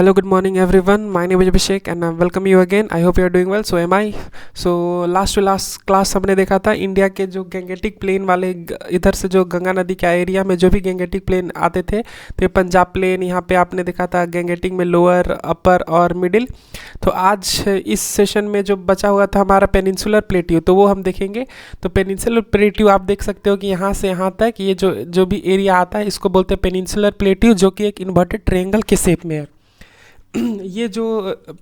Hello, good morning everyone. My name is Abhishek and I welcome you again. I hope you are doing well. So am I. So last to last class हमने देखा था India के जो Gangetic plane वाले इधर से जो गंगा नदी के एरिया में जो भी गैंगेटिक प्लेन आते थे तो ये पंजाब प्लेन यहाँ पे आपने देखा था गैंगेटिक में लोअर अपर और मिडिल। तो आज इस सेशन में जो बचा हुआ था हमारा पेनिनसुलर प्लेट्यू तो वो हम देखेंगे। तो पेनिनसुलर प्लेट्यू आप देख सकते हो कि यहाँ से यहाँ तक ये जो भी एरिया आता है इसको बोलते हैं पेनिनसुलर प्लेट्यू, जो कि एक इन्वर्टेड ट्रायंगल के शेप में है। ये जो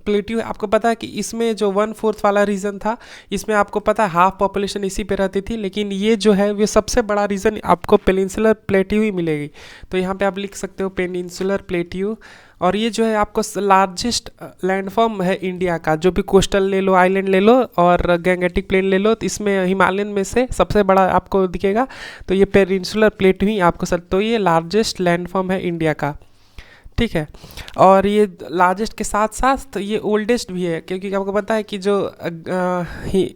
प्लेट्यू है आपको पता है कि इसमें जो 1/4 वाला रीजन था इसमें आपको पता है हाफ पॉपुलेशन इसी पे रहती थी, लेकिन ये जो है ये सबसे बड़ा रीजन आपको पेनिनसुलर प्लेट्यू ही मिलेगी। तो यहाँ पे आप लिख सकते हो पेनिनसुलर प्लेट्यू। और ये जो है आपको लार्जेस्ट लैंडफॉर्म है इंडिया का, जो भी कोस्टल ले लो, आइलैंड ले लो और गैंगेटिक प्लेन ले लो, तो इसमें हिमालयन में से सबसे बड़ा आपको दिखेगा। तो ये पेनिनसुलर प्लेट्यू ही आपको तो ये लार्जेस्ट लैंडफॉर्म है इंडिया का, ठीक है। और ये लार्जेस्ट के साथ साथ ये ओल्डेस्ट भी है, क्योंकि आपको पता है कि जो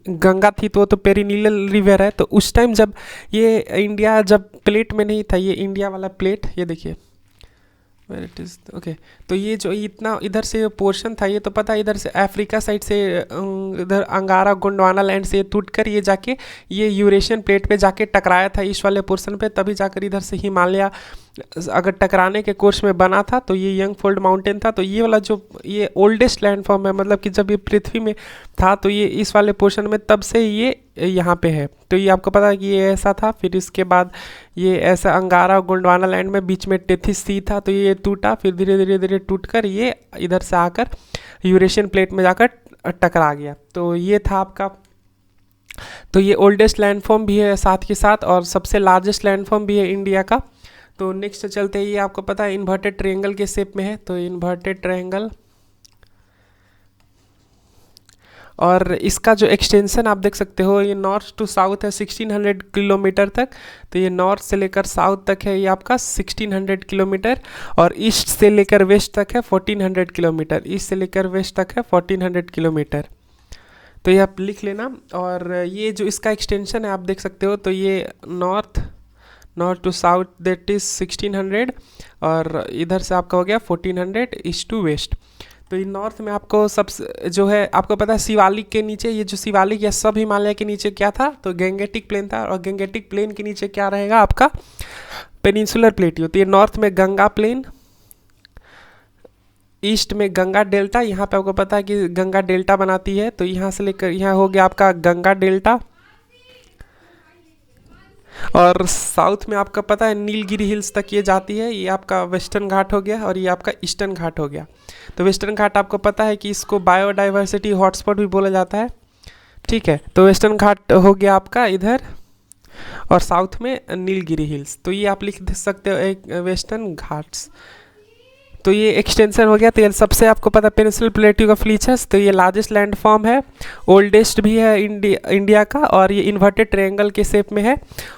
गंगा थी तो वो तो पेरिनियल रिवर है। तो उस टाइम जब ये इंडिया जब प्लेट में नहीं था, ये इंडिया वाला प्लेट ये देखिए वेर इट इज़ ओके। तो ये जो इतना इधर से पोर्शन था ये तो पता है इधर से अफ्रीका साइड से इधर अंगारा गोंडवाना लैंड से टूट कर ये जाके ये यूरेशियन प्लेट पे जाके टकराया था इस वाले पोर्शन पे, तभी जाकर इधर से हिमालय अगर टकराने के कोर्स में बना था तो ये यंग फोल्ड माउंटेन था। तो ये वाला जो ये ओल्डेस्ट लैंडफॉर्म है, मतलब कि जब ये पृथ्वी में था तो ये इस वाले पोर्शन में तब से ये यहाँ पे है। तो ये आपको पता है कि ये ऐसा था, फिर इसके बाद ये ऐसा अंगारा गोंडवाना लैंड में बीच में टेथिस सी था तो ये टूटा, फिर धीरे धीरे धीरे टूट कर ये इधर से आकर यूरेशियन प्लेट में जाकर टकरा गया। तो ये था आपका। तो ये ओल्डेस्ट लैंडफॉर्म भी है साथ के साथ और सबसे लार्जेस्ट लैंडफॉर्म भी है इंडिया का। तो नेक्स्ट चलते हैं, ये आपको पता है इन्वर्टेड ट्रायंगल के शेप में है। तो इन्वर्टेड ट्रायंगल और इसका जो एक्सटेंशन आप देख सकते हो ये नॉर्थ टू साउथ है 1600 किलोमीटर तक। तो ये नॉर्थ से लेकर साउथ तक है ये आपका 1600 किलोमीटर और ईस्ट से लेकर वेस्ट तक है 1400 किलोमीटर। ईस्ट से लेकर वेस्ट तक है 1400 किलोमीटर। तो ये आप लिख लेना। और ये जो इसका एक्सटेंशन है आप देख सकते हो, तो ये north to south that is 1600 और इधर से आपका हो गया 1400 ईस्ट टू वेस्ट। तो ये नॉर्थ में आपको सबसे जो है आपको पता है शिवालिक के नीचे, ये जो शिवालिक या सब हिमालय के नीचे क्या था तो गैंगेटिक प्लेन था, और गैंगेटिक प्लेन के नीचे क्या रहेगा आपका पेनिनसुलर प्लेट्यू। तो ये नॉर्थ में गंगा प्लेन, ईस्ट में गंगा डेल्टा, यहाँ पे आपको पता है कि गंगा डेल्टा बनाती है तो यहाँ से लेकर यहाँ हो गया आपका गंगा डेल्टा। और साउथ में आपका पता है नीलगिरी हिल्स तक ये जाती है, ये आपका वेस्टर्न घाट हो गया और ये आपका ईस्टर्न घाट हो गया। तो वेस्टर्न घाट आपको पता है कि इसको बायोडाइवर्सिटी हॉटस्पॉट भी बोला जाता है, ठीक है। तो वेस्टर्न घाट हो गया आपका इधर और साउथ में नीलगिरी हिल्स। तो ये आप लिख सकते हो एक वेस्टर्न घाट्स। तो ये एक्सटेंशन हो गया। तो ये सबसे आपको पता है पेनिनसुलर प्लेट्यू का फीचर्स, तो ये लार्जेस्ट लैंडफॉर्म है, ओल्डेस्ट भी है इंडिया का और ये इन्वर्टेड ट्रायंगल के शेप में है।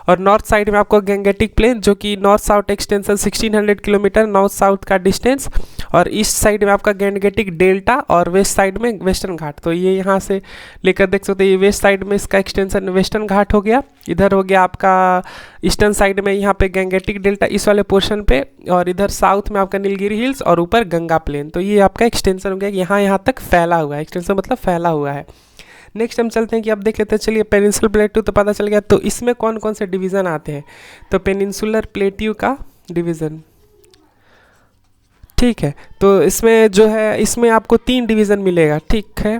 और नॉर्थ साइड में आपको गैंगेटिक प्लेन जो कि north south extension 1600 kilometre north south का डिस्टेंस, और ईस्ट साइड में आपका गैंगेटिक डेल्टा और वेस्ट साइड में वेस्टर्न घाट। तो ये यहाँ से लेकर देख सकते हो ये वेस्ट साइड में इसका एक्सटेंशन वेस्टर्न घाट हो गया, इधर हो गया आपका ईस्टर्न साइड में यहाँ पे गैंगेटिक डेल्टा इस वाले पोर्शन पे, और इधर साउथ में आपका नीलगिरी हिल्स और ऊपर गंगा प्लेन। तो ये आपका एक्सटेंशन हो गया, यहाँ तक फैला हुआ है, एक्सटेंशन मतलब फैला हुआ है। नेक्स्ट हम चलते हैं कि अब देख लेते हैं, चलिए पेनिनसुलर प्लेट्यू तो पता चल गया। तो इसमें कौन कौन से डिवीज़न आते हैं, तो पेनिनसुलर प्लेट्यू का डिवीज़न, ठीक है। तो इसमें जो है इसमें आपको 3 डिवीज़न मिलेगा, ठीक है।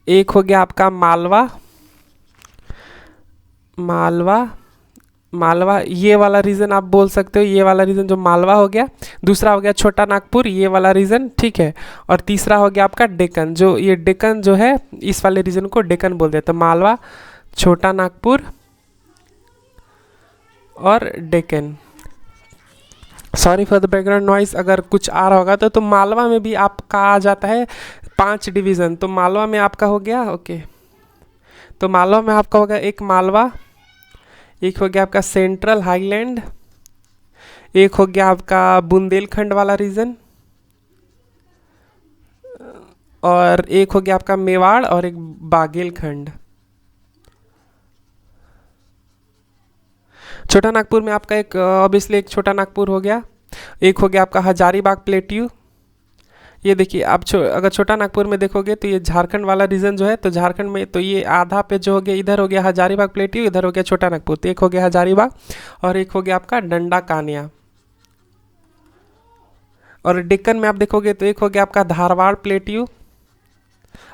एक हो गया आपका मालवा ये वाला रीजन आप बोल सकते हो, ये वाला रीजन जो मालवा हो गया। दूसरा हो गया छोटा नागपुर ये वाला रीजन, ठीक है। और तीसरा हो गया आपका डेक्कन, जो ये डेक्कन जो है इस वाले रीजन को डेक्कन बोलते हैं। तो मालवा, छोटा नागपुर और Deccan. Sorry for the background noise अगर कुछ आ रहा होगा तो मालवा में भी आपका आ जाता है 5 डिवीज़न। तो मालवा में आपका हो गया ओके। तो मालवा में आपका होगा एक मालवा, एक हो गया आपका सेंट्रल हाईलैंड, एक हो गया आपका बुंदेलखंड वाला रीजन, और एक हो गया आपका मेवाड़ और एक बागेलखंड। छोटा नागपुर में आपका एक ऑब्वियसली एक छोटा नागपुर हो गया, एक हो गया आपका हजारीबाग प्लेट्यू, ये देखिए आप अगर छोटा नागपुर में देखोगे तो ये झारखंड वाला रीजन जो है, तो झारखंड में तो ये आधा पे जो हो गया, इधर हो गया हजारीबाग प्लेटियो, इधर हो गया छोटा नागपुर, तो एक हो गया हजारीबाग और एक हो गया आपका डंडा कानिया। और डेक्कन में आप देखोगे तो एक हो गया आपका धारवाड़ प्लेटियो।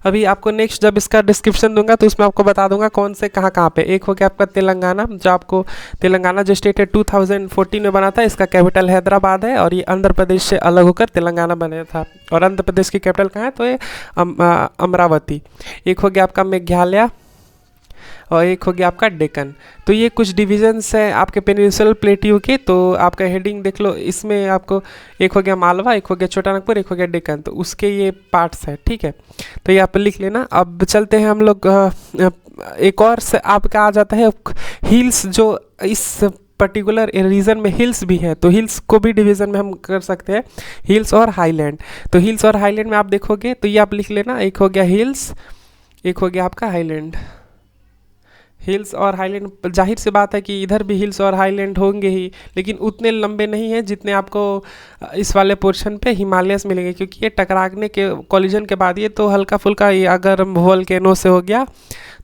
अभी आपको नेक्स्ट जब इसका डिस्क्रिप्शन दूंगा तो उसमें आपको बता दूंगा कौन से कहाँ कहाँ पे। एक हो गया आपका तेलंगाना, जो आपको तेलंगाना जो स्टेट है 2014 में बना था, इसका कैपिटल हैदराबाद है और ये आंध्र प्रदेश से अलग होकर तेलंगाना बना था। और आंध्र प्रदेश की कैपिटल कहाँ है, तो ये अमरावती। एक हो गया आपका मेघालय और एक हो गया आपका डेक्कन। तो ये कुछ डिविजन्स हैं आपके पेनिनसुलर प्लेटियो के। तो आपका हेडिंग देख लो, इसमें आपको एक हो गया मालवा, एक हो गया छोटा नागपुर, एक हो गया डेक्कन, तो उसके ये पार्ट्स हैं, ठीक है। तो ये आप लिख लेना। अब चलते हैं हम लोग एक और से आपका आ जाता है हिल्स, जो इस पर्टिकुलर रीजन में हिल्स भी है, तो हिल्स को भी डिवीजन में हम कर सकते हैं, हिल्स और हाईलैंड। तो हिल्स और हाईलैंड में आप देखोगे तो ये आप लिख लेना, एक हो गया हिल्स, एक हो गया आपका हाईलैंड। हिल्स और हाईलैंड, जाहिर सी बात है कि इधर भी हिल्स और हाईलैंड होंगे ही, लेकिन उतने लंबे नहीं हैं जितने आपको इस वाले पोर्शन पे हिमालयस मिलेंगे, क्योंकि ये टकराने के कॉलिजन के बाद ये तो हल्का फुल्का ये अगर वोल्केनो से हो गया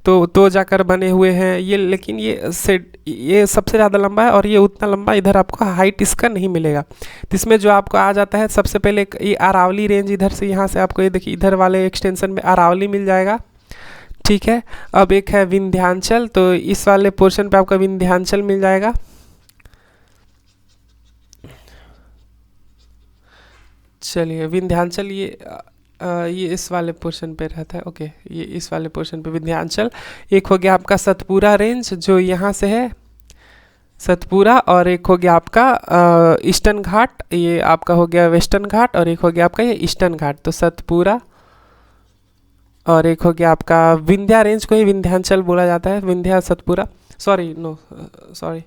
तो जाकर बने हुए हैं ये, लेकिन ये सबसे ज़्यादा लंबा है और ये उतना लंबा इधर आपको हाइट इसका नहीं मिलेगा। तो इसमें जो आपको आ जाता है सबसे पहले ये अरावली रेंज, इधर से यहाँ से आपको ये देखिए इधर वाले एक्सटेंशन में अरावली मिल जाएगा, ठीक है। अब एक है विंध्याचल, तो इस वाले पोर्शन पे आपका विंध्याचल मिल जाएगा। चलिए विंध्याचल ये इस वाले पोर्शन पे रहता है, ओके, ये इस वाले पोर्शन पे विंध्याचल। एक हो गया आपका सतपुरा रेंज जो यहाँ से है, सतपुरा, और एक हो गया आपका ईस्टर्न घाट, ये आपका हो गया वेस्टर्न घाट, और एक हो गया आपका ये ईस्टर्न घाट, तो सतपुरा। और एक हो गया आपका विंध्या रेंज को ही विंध्याचल बोला जाता है, विंध्या सतपुरा, सॉरी।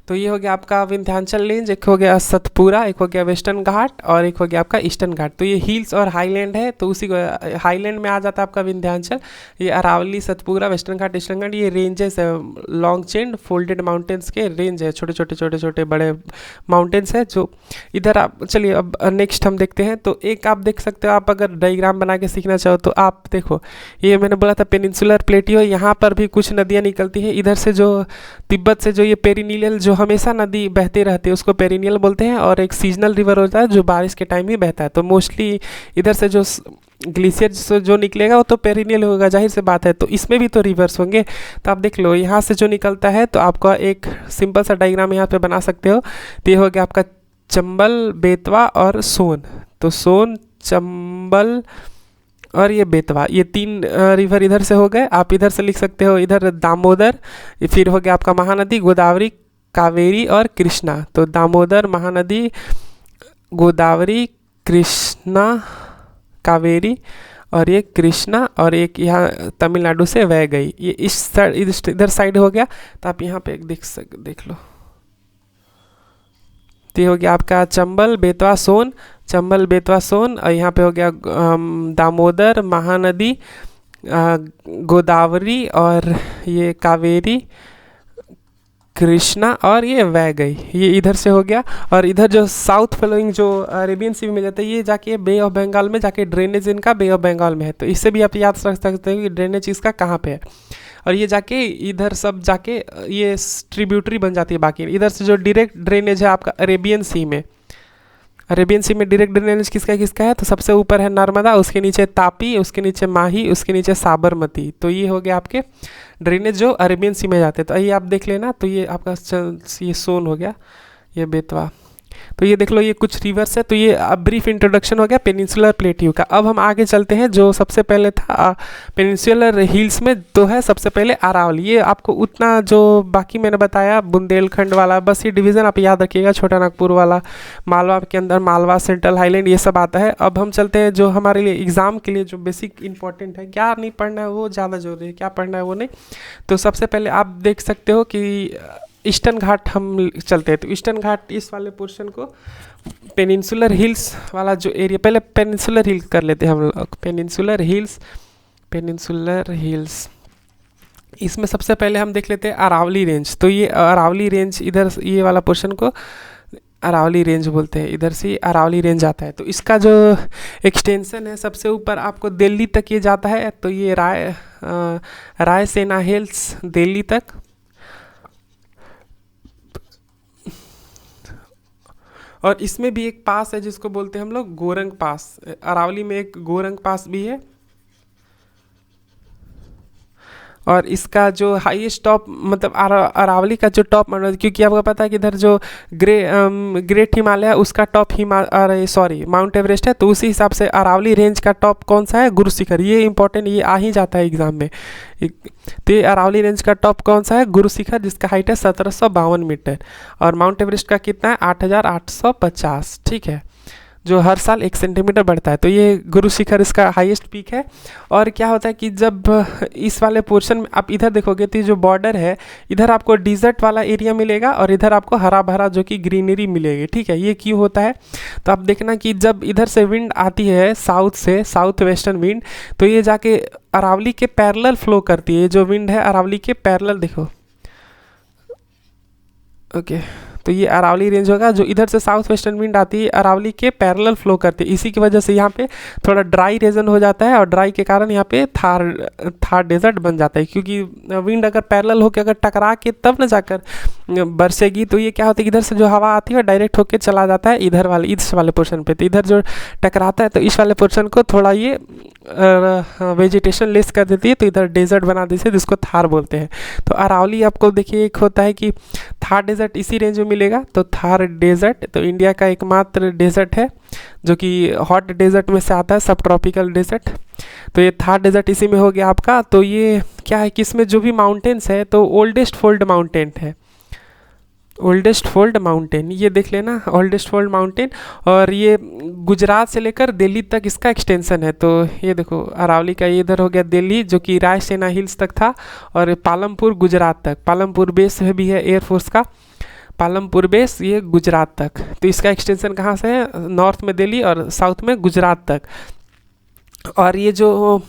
तो ये हो गया आपका विंध्याचल रेंज, एक हो गया सतपुरा, एक हो गया वेस्टर्न घाट और एक हो गया आपका ईस्टर्न घाट। तो ये हिल्स और हाईलैंड है, तो उसी को हाईलैंड में आ जाता है आपका विंध्याचल। ये अरावली, सतपुरा, वेस्टर्न घाट, ईस्टर्न घाट, ये रेंजेस है, लॉन्ग चेन फोल्डेड माउंटेन्स के रेंज है, छोटे छोटे बड़े माउंटेन्स है जो इधर आप। चलिए अब नेक्स्ट हम देखते हैं। तो एक आप देख सकते हो, आप अगर डायग्राम बना के सीखना चाहो तो आप देखो, ये मैंने बोला था पेनिनसुलर प्लेटियो, यहाँ पर भी कुछ नदियाँ निकलती हैं इधर से, जो तिब्बत से जो ये पेरिनियल जो हमेशा नदी बहते रहती है उसको पेरिनियल बोलते हैं, और एक सीजनल रिवर होता है जो बारिश के टाइम ही बहता है। तो मोस्टली इधर से जो ग्लेशियर से जो निकलेगा वो तो पेरिनियल होगा, जाहिर सी बात है। तो इसमें भी तो रिवर्स होंगे, तो आप देख लो यहाँ से जो निकलता है, तो आपका एक सिंपल सा डायग्राम यहाँ पे बना सकते हो। तो ये हो गया आपका चंबल, बेतवा और सोन। तो सोन, चंबल और ये बेतवा, ये तीन रिवर इधर से हो गए। आप इधर से लिख सकते हो, इधर दामोदर, फिर हो गया आपका महानदी, गोदावरी, कावेरी और कृष्णा। तो दामोदर, महानदी, गोदावरी, कृष्णा, कावेरी और ये कृष्णा, और एक यहाँ तमिलनाडु से वह गई, ये इस इधर साइड हो गया। तो आप यहाँ पे देख लो, तो ये हो गया आपका चंबल, बेतवा, सोन, चंबल, बेतवा, सोन, और यहाँ पे हो गया दामोदर, महानदी, गोदावरी और ये कावेरी, कृष्णा और ये वैगई, ये इधर से हो गया। और इधर जो साउथ फ्लोइंग जो अरेबियन सी में मिल जाता है, ये जाके बे ऑफ बंगाल में जाके ड्रेनेज इनका बे ऑफ बंगाल में है। तो इससे भी आप याद रख सकते हो कि ड्रेनेज इसका कहाँ पे है। और ये जाके इधर सब जाके ये ट्रिब्यूटरी बन जाती है बाकी। इधर से जो डायरेक्ट ड्रेनेज है आपका अरेबियन सी में, अरेबियन सी में डायरेक्ट ड्रेनेज किसका है, तो सबसे ऊपर है नर्मदा, उसके नीचे तापी, उसके नीचे माही, उसके नीचे साबरमती। तो ये हो गया आपके ड्रेनेज जो अरेबियन सी में जाते हैं। तो आइए आप देख लेना, तो ये आपका ये सोन हो गया, ये बेतवा। तो ये देख लो, ये कुछ रिवर्स है। तो ये ब्रीफ इंट्रोडक्शन हो गया पेनिनसुलर प्लेटियो का। अब हम आगे चलते हैं। जो सबसे पहले था पेनिनसुलर हिल्स में, तो है सबसे पहले अरावली। ये आपको उतना जो बाकी मैंने बताया बुंदेलखंड वाला, बस ये डिवीज़न आप याद रखिएगा, छोटा नागपुर वाला, मालवा के अंदर मालवा, सेंट्रल हाईलैंड, ये सब आता है। अब हम चलते हैं जो हमारे लिए एग्ज़ाम के लिए जो बेसिक इंपॉर्टेंट है, क्या नहीं पढ़ना है वो ज़्यादा जरूरी है, क्या पढ़ना है वो नहीं। तो सबसे पहले आप देख सकते हो कि ईस्टर्न घाट हम चलते हैं। तो ईस्टर्न घाट इस वाले पोर्शन को पेनिनसुलर हिल्स वाला जो एरिया, पहले पेनिनसुलर हिल्स कर लेते हैं हम लोग। पेनिनसुलर हिल्स, इसमें सबसे पहले हम देख लेते हैं अरावली रेंज। तो ये अरावली रेंज इधर ये वाला पोर्शन को अरावली रेंज बोलते हैं, इधर से अरावली रेंज आता है। तो इसका जो एक्सटेंशन है सबसे ऊपर आपको दिल्ली तक ये जाता है, तो ये रायसेना हिल्स दिल्ली तक। और इसमें भी एक पास है जिसको बोलते हैं हम लोग गोरंग पास, अरावली में एक गोरंग पास भी है। और इसका जो हाईएस्ट टॉप मतलब अरावली का जो टॉप माउंटेन, क्योंकि आपको पता है कि इधर जो ग्रेट हिमालय है उसका टॉप अरे सॉरी माउंट एवरेस्ट है, तो उसी हिसाब से अरावली रेंज का टॉप कौन सा है, गुरु शिखर। ये इंपॉर्टेंट, ये आ ही जाता है एग्जाम में। तो ये अरावली रेंज का टॉप कौन सा है, गुरु शिखर, जिसका हाइट है 1752 मीटर। और माउंट एवरेस्ट का कितना है, 8850। ठीक है, जो हर साल 1 सेंटीमीटर बढ़ता है। तो ये गुरु शिखर इसका हाईएस्ट पीक है। और क्या होता है कि जब इस वाले पोर्शन में आप इधर देखोगे तो जो बॉर्डर है, इधर आपको डिजर्ट वाला एरिया मिलेगा और इधर आपको हरा भरा जो कि ग्रीनरी मिलेगी। ठीक है, ये क्यों होता है, तो आप देखना कि जब इधर से विंड आती है साउथ से, साउथ वेस्टर्न विंड, तो ये जाके अरावली के पैरेलल फ्लो करती है। ये जो विंड है अरावली के पैरेलल, देखो ओके तो ये अरावली रेंज होगा, जो इधर से साउथ वेस्टर्न विंड आती है अरावली के पैरेलल फ्लो करती है। इसी की वजह से यहाँ पे थोड़ा ड्राई रीजन हो जाता है, और ड्राई के कारण यहाँ पे थार डेजर्ट बन जाता है, क्योंकि विंड अगर पैरेलल होकर अगर टकरा के तब न जाकर बरसेगी, तो ये क्या होता है, इधर से जो हवा आती है डायरेक्ट होके चला जाता है इधर वाले, इस वाले पोर्शन पे। तो इधर जो टकराता है तो इस वाले पोर्शन को थोड़ा ये वेजिटेशन लेस कर देती है, तो इधर डेजर्ट बना देती है, जिसको थार बोलते हैं। तो अरावली आपको देखिए एक होता है कि थार डेजर्ट इसी रेंज में मिलेगा, तो थार डेजर्ट तो इंडिया का एकमात्र डेजर्ट है जो कि हॉट डेजर्ट में से आता है, सब ट्रॉपिकल डेजर्ट। तो ये थार डेजर्ट इसी में हो गया आपका। तो ये क्या है कि इसमें जो भी माउंटेन्स है तो ओल्डेस्ट फोल्ड माउंटेन है, ओल्डेस्ट फोल्ड माउंटेन, ये देख लेना ओल्डेस्ट फोल्ड माउंटेन। और ये गुजरात से लेकर दिल्ली तक इसका एक्सटेंशन है। तो ये देखो अरावली का ये इधर हो गया दिल्ली, जो कि रायसेना हिल्स तक था, और पालमपुर गुजरात तक, पालमपुर बेस भी है एयरफोर्स का, पालमपुर बेस ये गुजरात तक। तो इसका एक्सटेंशन कहाँ से है, नॉर्थ में दिल्ली और साउथ में गुजरात तक। और ये जो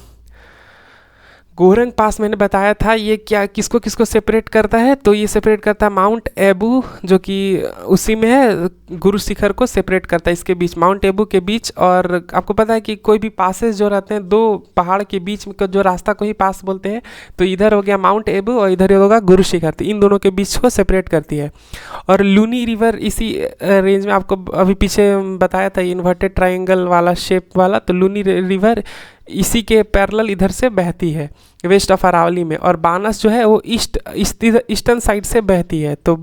गोरंग पास मैंने बताया था, ये क्या किसको किसको सेपरेट करता है, तो ये सेपरेट करता है माउंट एबू, जो कि उसी में है, गुरु शिखर को सेपरेट करता है इसके बीच, माउंट एबू के बीच। और आपको पता है कि कोई भी पासेस जो रहते हैं दो पहाड़ के बीच में, जो रास्ता को ही पास बोलते हैं, तो इधर हो गया माउंट एबू और इधर होगा गुरु शिखर, तो इन दोनों के बीच को सेपरेट करती है। और लूनी रिवर इसी रेंज में, आपको अभी पीछे बताया था इन्वर्टेड ट्राइंगल वाला शेप वाला, तो लूनी रिवर इसी के पैरेलल इधर से बहती है वेस्ट ऑफ अरावली में। और बानस जो है वो ईस्टर्न साइड से बहती है, तो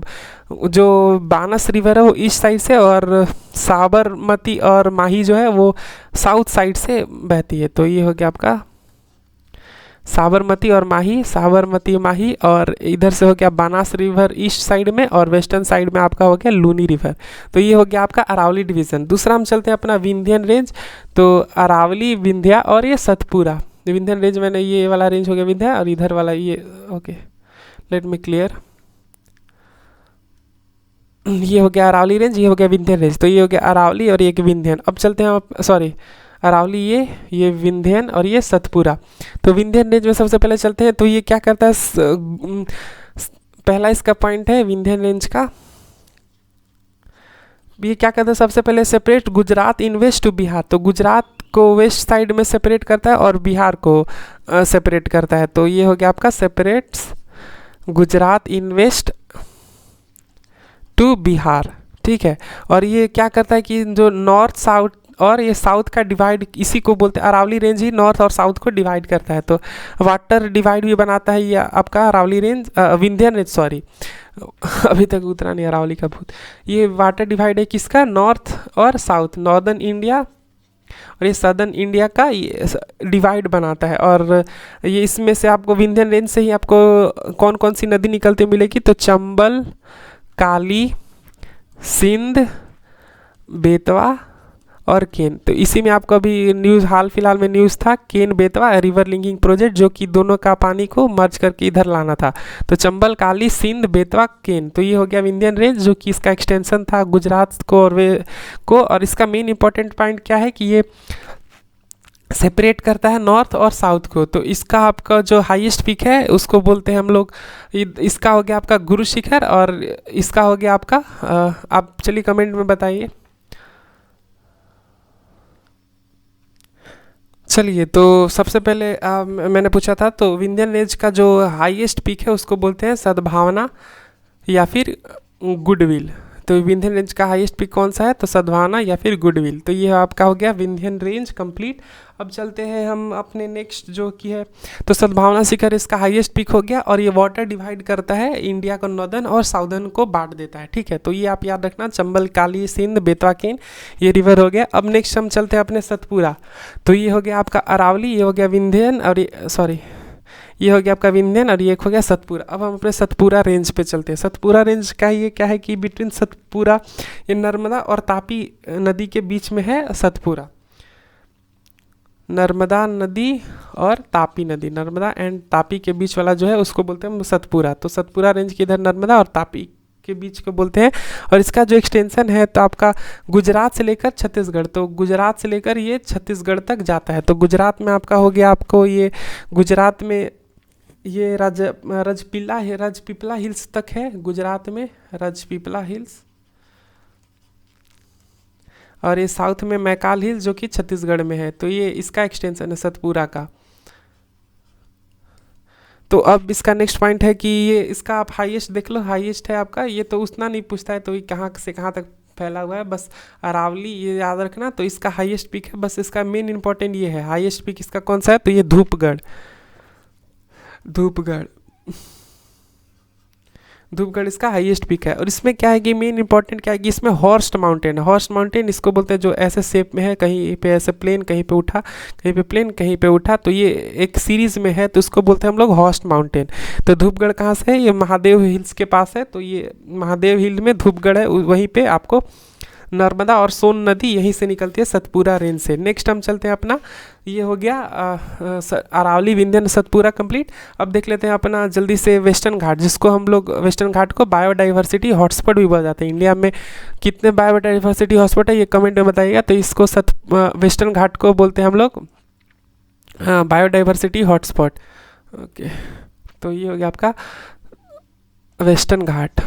जो बानस रिवर है वो ईस्ट साइड से, और साबरमती और माही जो है वो साउथ साइड से बहती है। तो ये हो गया आपका साबरमती और माही, साबरमती माही, और इधर से हो गया बानास रिवर ईस्ट साइड में, और वेस्टर्न साइड में आपका हो गया लूनी रिवर। तो ये हो गया आपका अरावली डिवीज़न। दूसरा हम चलते हैं अपना विंध्यन रेंज। तो अरावली, विंध्या और ये सतपुरा, विंध्यन रेंज मैंने ये वाला रेंज हो गया विंध्या, और इधर वाला ये ओके लेट मी क्लियर, ये हो गया अरावली रेंज, ये हो गया विंध्यन रेंज। तो ये हो गया अरावली और ये विंध्यन। अब चलते हैं सॉरी अरावली, ये विंध्यन और ये सतपुरा। तो विंध्यन रेंज में सबसे पहले चलते हैं। तो ये क्या करता है, पहला इसका पॉइंट है विंध्यन रेंज का, ये क्या करता है, सबसे पहले separate Gujarat in west to Bihar. तो गुजरात को वेस्ट साइड में सेपरेट करता है और बिहार को सेपरेट करता है। तो ये हो गया आपका separates Gujarat in west to Bihar. ठीक है, और ये क्या करता है कि जो नॉर्थ साउथ और ये साउथ का डिवाइड, इसी को बोलते हैं अरावली रेंज ही नॉर्थ और साउथ को डिवाइड करता है। तो वाटर डिवाइड भी बनाता है ये आपका Aravalli range, Vindhyan range sorry अभी तक उतरा नहीं अरावली का भूत। ये वाटर डिवाइड है किसका, नॉर्थ और साउथ, नॉर्दर्न इंडिया और ये सदर्न इंडिया का डिवाइड बनाता है। और ये इसमें से आपको विंध्यन रेंज से ही आपको कौन कौन सी नदी निकलती मिलेगी, तो चंबल, काली, सिंध, बेतवा और केन। तो इसी में आपको अभी न्यूज़ हाल फिलहाल में न्यूज़ था Ken Betwa river linking project, जो कि दोनों का पानी को मर्ज करके इधर लाना था। तो चंबल, काली, सिंध, बेतवा, केन। तो ये हो गया विंध्यन रेंज, जो कि इसका एक्सटेंशन था गुजरात को और इसका मेन इंपॉर्टेंट पॉइंट क्या है कि ये सेपरेट करता है नॉर्थ और साउथ को। तो इसका आपका जो हाईएस्ट पीक है उसको बोलते हैं हम लोग, इसका हो गया आपका गुरु शिखर, और इसका हो गया आपका आप चलिए कमेंट में बताइए। चलिए, तो सबसे पहले मैंने पूछा था, तो विंध्यन रेंज का जो हाईएस्ट पीक है उसको बोलते हैं सद्भावना या फिर गुडविल। तो विंध्यन रेंज का हाईएस्ट पीक कौन सा है, तो सद्भावना या फिर गुडविल। तो ये आपका हो गया विंध्यन रेंज कंप्लीट। अब चलते हैं हम अपने नेक्स्ट जो की है, तो सद्भावना शिखर इसका हाईएस्ट पीक हो गया, और ये वाटर डिवाइड करता है इंडिया को, नॉर्दर्न और साउदर्न को बांट देता है। ठीक है, तो ये आप याद रखना, चंबल, काली, सिंध, बेतवा, केन, ये रिवर हो गया। अब नेक्स्ट हम चलते हैं अपने सतपुरा। तो ये हो गया आपका अरावली, ये हो गया विंध्यन, और ये सॉरी ये हो गया आपका विंध्यन, और ये एक हो गया सतपुरा। अब हम अपने सतपुरा रेंज पे चलते हैं। सतपुरा रेंज का ये क्या है कि बिटवीन सतपुरा, ये नर्मदा और तापी नदी के बीच में है सतपुरा। नर्मदा नदी और तापी नदी, नर्मदा एंड तापी के बीच वाला जो है उसको बोलते हैं सतपुरा। तो सतपुरा रेंज के इधर नर्मदा और तापी के बीच को बोलते हैं। और इसका जो एक्सटेंशन है तो आपका गुजरात से लेकर छत्तीसगढ़, तो गुजरात से लेकर ये छत्तीसगढ़ तक जाता है। तो गुजरात में आपका हो गया, आपको ये गुजरात में ये राजपीपला हिल्स तक है गुजरात में, राजपीपला हिल्स। और ये साउथ में मैकाल हिल्स जो कि छत्तीसगढ़ में है। तो ये इसका एक्सटेंशन है सतपुरा का। तो अब इसका नेक्स्ट पॉइंट है कि ये इसका आप हाईएस्ट देख लो, हाईएस्ट है आपका, ये तो उतना नहीं पूछता है, तो ये कहाँ से कहाँ तक फैला हुआ है, बस अरावली ये याद रखना। तो इसका हाईएस्ट पीक है, बस इसका मेन इंपॉर्टेंट ये है, हाईएस्ट पीक इसका कौन सा है, तो ये धूपगढ़। धूपगढ़ धूपगढ़ इसका हाईएस्ट पीक है। और इसमें क्या है कि मेन इंपॉर्टेंट क्या है कि इसमें हॉर्स्ट माउंटेन है। हॉर्स्ट माउंटेन इसको बोलते हैं जो ऐसे शेप में है, कहीं पे ऐसे प्लेन, कहीं पे उठा, कहीं पे प्लेन, कहीं पे उठा, तो ये एक सीरीज में है, तो इसको बोलते हैं हम लोग हॉर्स्ट माउंटेन। तो धूपगढ़ कहाँ से है, ये महादेव हिल्स के पास है। तो ये महादेव हिल में धूपगढ़ है, वहीं पे आपको नर्मदा और सोन नदी यहीं से निकलती है सतपुरा रेंज से। नेक्स्ट हम चलते हैं अपना, ये हो गया अरावली, विंध्यन, सतपुरा कंप्लीट। अब देख लेते हैं अपना जल्दी से वेस्टर्न घाट, जिसको हम लोग वेस्टर्न घाट को बायोडाइवर्सिटी हॉटस्पॉट भी बोला जाता है। इंडिया में कितने बायोडाइवर्सिटी हॉटस्पॉट है ये कमेंट में बताइएगा। तो इसको वेस्टर्न घाट को बोलते हैं हम लोग बायोडाइवर्सिटी हॉटस्पॉट। ओके, तो ये हो गया आपका वेस्टर्न घाट।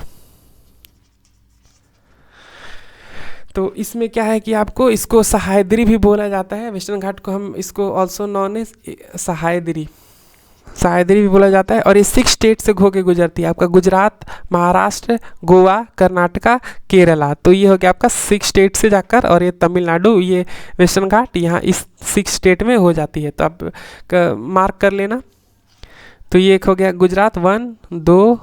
तो इसमें क्या है कि आपको इसको सहायद्री भी बोला जाता है, वेस्टर्न घाट को हम इसको ऑल्सो नॉन एज सहायद्री, सहायद्री भी बोला जाता है। और ये 6 स्टेट से हो के गुजरती है, आपका गुजरात, महाराष्ट्र, गोवा, कर्नाटका, केरला। तो ये हो गया आपका 6 स्टेट से जाकर, और ये तमिलनाडु, ये वेस्टर्न घाट यहाँ इस 6 स्टेट में हो जाती है। तो आप मार्क कर लेना। तो ये एक हो गया गुजरात, 1 2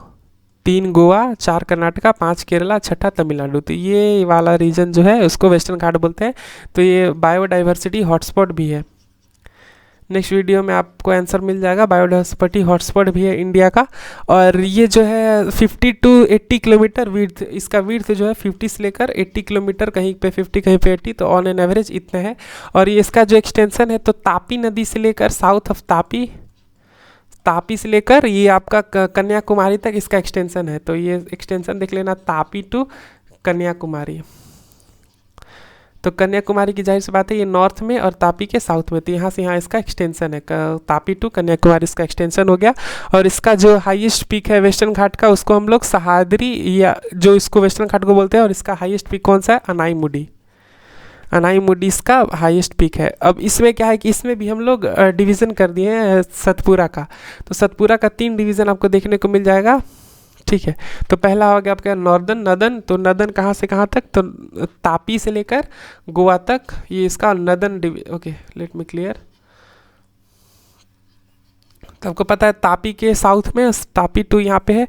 3 गोवा, 4 कर्नाटका, 5 केरला, 6 तमिलनाडु। तो ये वाला रीजन जो है उसको वेस्टर्न घाट बोलते हैं। तो ये बायोडाइवर्सिटी हॉटस्पॉट भी है। नेक्स्ट वीडियो में आपको आंसर मिल जाएगा, बायोडाइवर्सिटी हॉटस्पॉट भी है इंडिया का। और ये जो है 50 to 80 किलोमीटर विड्थ, इसका विड्थ जो है 50 से लेकर 80 किलोमीटर, कहीं पे 50 कहीं पे 80, तो ऑन एन एवरेज इतना है। और ये इसका जो एक्सटेंशन है, तो तापी नदी से लेकर साउथ ऑफ तापी, तापी से लेकर ये आपका कन्याकुमारी तक इसका एक्सटेंशन है। तो ये एक्सटेंशन देख लेना, तापी टू कन्याकुमारी। तो कन्याकुमारी की जाहिर सी बात है ये नॉर्थ में और तापी के साउथ में, तो यहाँ से यहाँ इसका एक्सटेंशन है, तापी टू कन्याकुमारी इसका एक्सटेंशन हो गया। और इसका जो हाईएस्ट पीक है वेस्टर्न घाट का, उसको हम लोग सहायद्री या जो इसको वेस्टर्न घाट को बोलते हैं। और इसका हाईएस्ट पीक कौन सा है, अनाईमुडी, अनाईमुडी इसका हाईएस्ट पीक है। अब इसमें क्या है कि इसमें भी हम लोग डिवीज़न कर दिए हैं सतपुरा का। तो सतपुरा का 3 डिवीज़न आपको देखने को मिल जाएगा। ठीक है, तो पहला हो गया आपका नॉर्दर्न, नदन। तो नदन कहाँ से कहाँ तक, तो तापी से लेकर गोवा तक, ये इसका northern okay, let me clear. तो आपको पता है तापी के साउथ में, तापी टू यहाँ पे है,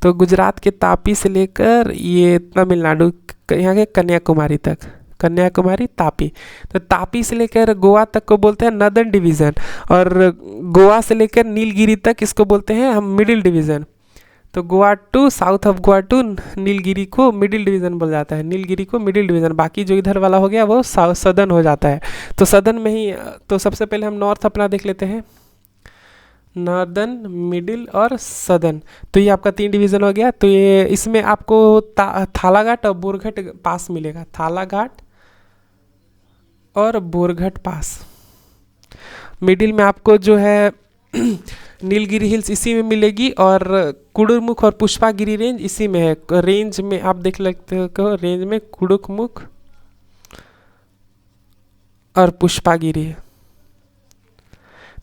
तो गुजरात के तापी से लेकर ये तमिलनाडु यहाँ के कन्याकुमारी तक, कन्याकुमारी तापी। तो तापी से लेकर गोवा तक को बोलते हैं नदर्न डिवीज़न, और गोवा से लेकर नीलगिरी तक इसको बोलते हैं हम मिडिल डिवीज़न। तो Goa to, south of Goa to Nilgiri को मिडिल डिवीज़न बोला जाता है, नीलगिरी को मिडिल डिवीज़न। बाकी जो इधर वाला हो गया वो सदर्न हो जाता है। तो सदर्न में ही, तो सबसे पहले हम नॉर्थ अपना देख लेते हैं, नॉर्दर्न, मिडिल और सदर्न। तो ये आपका 3 डिवीज़न हो गया। तो ये इसमें आपको थालाघाट और बोरघाट पास मिलेगा, थालाघाट और बोरघाट पास। मिडिल में आपको जो है नीलगिरी हिल्स इसी में मिलेगी, और कुडुरमुख और पुष्पागिरी रेंज इसी में है। रेंज में आप देख सकते हो, रेंज में कुडुरमुख और पुष्पागिरी है,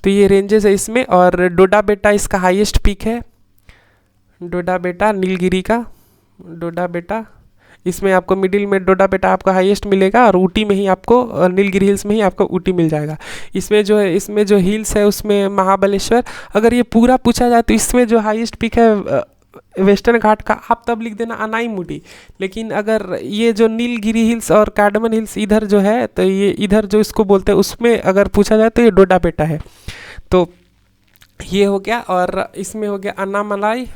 तो ये रेंजेस है इसमें। और डोडा बेटा इसका हाईएस्ट पीक है, डोडा बेटा नीलगिरी का, डोडा बेटा इसमें आपको मिडिल में डोडा बेटा आपको हाईएस्ट मिलेगा, और ऊटी में ही आपको नीलगिरी हिल्स में ही आपको ऊटी मिल जाएगा। इसमें जो है, इसमें जो हिल्स है उसमें महाबलेश्वर, अगर ये पूरा पूछा जाए तो इसमें जो हाईएस्ट पीक है वेस्टर्न घाट का, आप तब लिख देना अनाईमुडी। लेकिन अगर ये जो नीलगिरी हिल्स और कार्डमन हिल्स इधर जो है, तो ये इधर जो इसको बोलते हैं उसमें अगर पूछा जाए तो ये डोडा बेटा है। तो ये हो गया, और इसमें हो गया अन्नामलाई,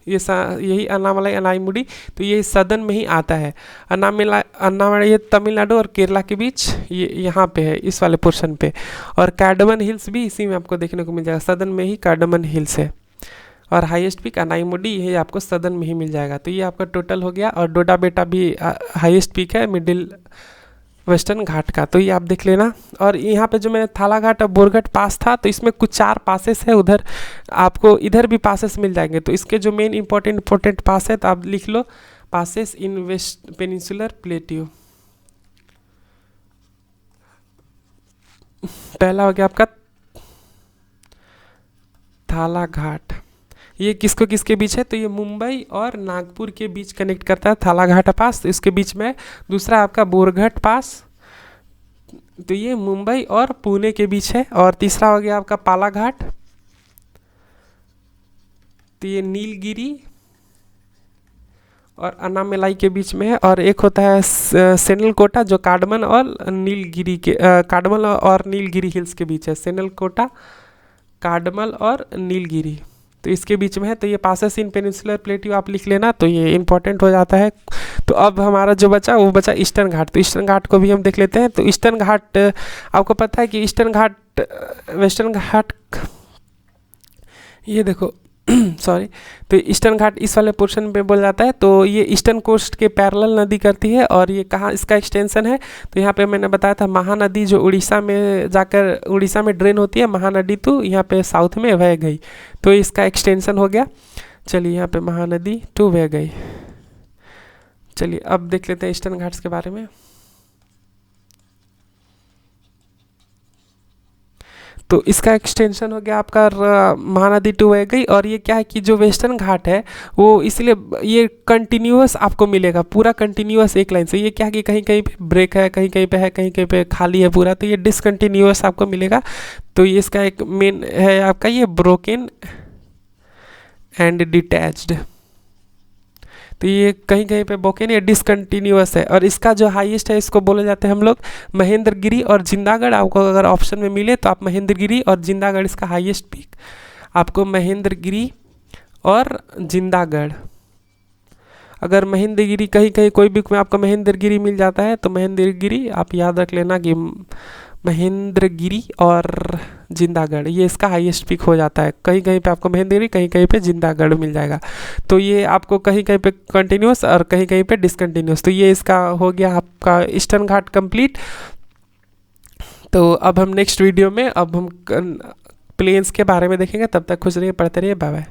ये यही अन्नामलाई अनाईमुडी, तो ये सदन में ही आता है। अन्नामलाई ये तमिलनाडु और केरला के बीच ये यहाँ पे है, इस वाले पोर्शन पे। और कार्डमन हिल्स भी इसी में आपको देखने को मिल जाएगा, सदन में ही कार्डमन हिल्स है। और हाईएस्ट पीक अनाईमुडी ये आपको सदन में ही मिल जाएगा। तो ये आपका टोटल हो गया। और डोडा बेटा भी हाईएस्ट पीक है मिडिल वेस्टर्न घाट का, तो ये आप देख लेना। और यहाँ पे जो मैंने थाला घाट और बोरघाट पास था, तो इसमें कुछ 4 पासेस है, उधर आपको इधर भी पासेस मिल जाएंगे। तो इसके जो मेन इंपॉर्टेंट पास है तो आप लिख लो, passes in west peninsular plateau. पहला हो गया आपका थाला घाट, ये किसको किसके बीच है, तो ये मुंबई और नागपुर के बीच कनेक्ट करता है थाला घाट पास, तो इसके बीच में। दूसरा आपका बोरघाट पास, तो ये मुंबई और पुणे के बीच है। और तीसरा हो गया आपका पाला घाट, तो ये नीलगिरी और अन्नामलाई के बीच में है। और एक होता है सेनलकोटा, जो कार्डमन और नीलगिरी के कार्डमल और नीलगिरी हिल्स के बीच है, सेनलकोटा, कार्डमल और नीलगिरी, तो इसके बीच में है। तो ये पासेस इन पेनिनसुलर प्लेट्यू आप लिख लेना, तो ये इंपॉर्टेंट हो जाता है। तो अब हमारा जो बचा वो बचा ईस्टर्न घाट, तो ईस्टर्न घाट को भी हम देख लेते हैं। तो ईस्टर्न घाट आपको पता है कि ईस्टर्न घाट वेस्टर्न घाट, ये देखो सॉरी, तो ईस्टर्न घाट इस वाले पोर्शन पे बोला जाता है। तो ये ईस्टर्न कोस्ट के पैरेलल नदी करती है। और ये कहाँ इसका एक्सटेंशन है, तो यहाँ पे मैंने बताया था महानदी जो उड़ीसा में जाकर उड़ीसा में ड्रेन होती है, महानदी तो यहाँ पे साउथ में बह गई, तो इसका एक्सटेंशन हो गया। चलिए यहाँ पे महानदी टू बह गई। चलिए अब देख लेते हैं ईस्टर्न घाट्स के बारे में। तो इसका एक्सटेंशन हो गया आपका महानदी टू बह गई। और ये क्या है कि जो वेस्टर्न घाट है वो इसलिए ये कंटिन्यूअस आपको मिलेगा, पूरा कंटिन्यूअस एक लाइन से। ये क्या है कि कहीं कहीं पे ब्रेक है, कहीं कहीं पे है, कहीं कहीं पे खाली है पूरा, तो ये डिसकंटिन्यूअस आपको मिलेगा। तो ये इसका एक मेन है आपका ये ब्रोकन एंड डिटैच्ड, तो ये कहीं कहीं पे ब्रोकन या डिसकंटिन्यूअस है। और इसका जो हाईएस्ट है इसको बोले जाते हैं हम लोग महेंद्रगिरी और जिंदागढ़। आपको अगर ऑप्शन में मिले तो आप महेंद्रगिरी और जिंदागढ़, इसका हाईएस्ट पीक आपको महेंद्रगिरी और जिंदागढ़। अगर महेंद्रगिरी कहीं कहीं कोई भी में आपको महेंद्रगिरी मिल जाता है तो महेंद्रगिरी आप याद रख लेना कि महेंद्रगिरी और जिंदागढ़ ये इसका हाईएस्ट पीक हो जाता है। कहीं कहीं पे आपको महेंद्रगिरी, कहीं कहीं पे जिंदागढ़ मिल जाएगा। तो ये आपको कहीं कहीं पे कंटिन्यूअस और कहीं कहीं पे डिसकंटिन्यूअस। तो ये इसका हो गया आपका ईस्टर्न घाट कंप्लीट। तो अब हम नेक्स्ट वीडियो में अब हम प्लेन्स के बारे में देखेंगे। तब तक खुश रहिए, पढ़ते रहिए, बाय बाय।